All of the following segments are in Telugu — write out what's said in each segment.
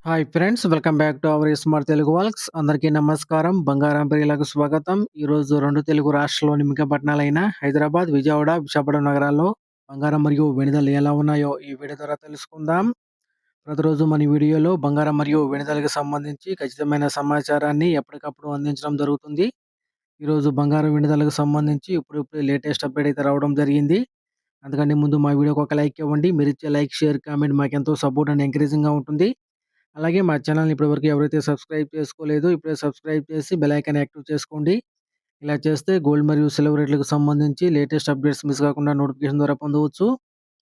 Hi friends, welcome back to our smart Telugu walks. అందరికీ నమస్కారం. బంగారం ప్రియులకు స్వాగతం. ఈరోజు 2 తెలుగు రాష్ట్రాల్లోని ముఖ్య పట్టణాలైన హైదరాబాద్, విజయవాడ, విశాఖపట్నం నగరాల్లో బంగారం మరియు వెండి ధరలు ఎలా ఉన్నాయో ఈ వీడియో ద్వారా తెలుసుకుందాం. ప్రతిరోజు మన వీడియోలో బంగారం మరియు వెండి ధరలకు సంబంధించి ఖచ్చితమైన సమాచారాన్ని ఎప్పటికప్పుడు అందించడం జరుగుతుంది. ఈరోజు బంగారం, వెండి ధరలకు సంబంధించి ఇప్పుడిప్పుడే లేటెస్ట్ అప్డేట్ అయితే రావడం జరిగింది. అందుకని ముందు మా వీడియోకి ఒక లైక్ ఇవ్వండి. మీరిచ్చే లైక్, షేర్, కామెంట్ మాకెంతో సపోర్ట్ అండ్ ఎంకరేజింగ్‌గా ఉంటుంది. అలాగే మా ఛానల్‌ని ఇప్పటివరకు ఎవరైతే సబ్స్క్రైబ్ చేసుకోలేదో ఇప్పుడే సబ్స్క్రైబ్ చేసి బెల్ ఐకాన్ యాక్టివ్ చేసుకోండి. ఇలా చేస్తే గోల్డ్ మరియు సిల్వర్ రేట్లకు సంబంధించి లేటెస్ట్ అప్డేట్స్ మిస్ కాకుండా నోటిఫికేషన్ ద్వారా పొందవచ్చు.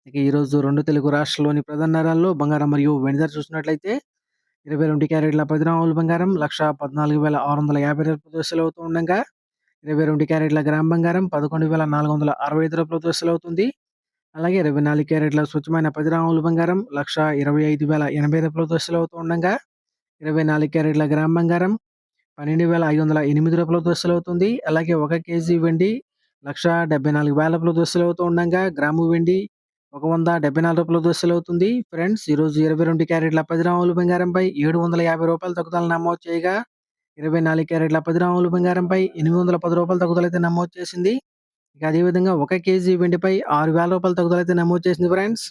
ఇక ఈరోజు 2 తెలుగు రాష్ట్రాల్లోని ప్రధాన నగరాల్లో బంగారం మరియు వెండి ధర చూసినట్లయితే 22 క్యారెట్ల 10 గ్రాముల బంగారం రూ. 1,14,650 సెలవుతూ ఉండగా 22 క్యారెట్ల గ్రామ్ బంగారం రూ. 11,465 సెలవుతుంది. అలాగే 24 క్యారెట్ల స్వచ్ఛమైన 10 గ్రాముల బంగారం రూ. 1,25,080 సెలవుతూ ఉండగా 24 క్యారెట్ల గ్రామ్ బంగారం రూ. 12,508 సెలవుతుంది. అలాగే 1 కేజీ వెండి రూ. 1,74,000 సెలవుతూ ఉండగా గ్రాము వెండి రూ. 174 సెలవుతుంది. ఫ్రెండ్స్, ఈరోజు 22 క్యారెట్ల 10 గ్రాముల బంగారంపై రూ. 750 తగ్గుదల నమోదు చేయగా 24 క్యారెట్ల 10 గ్రాముల బంగారంపై రూ. 810 తగ్గుదలైతే నమోదు చేసింది. ఇక అదేవిధంగా 1 కేజీ వెండిపై రూ. 6,000 తగ్గుదలైతే నమోదు చేసింది ఫ్రెండ్స్.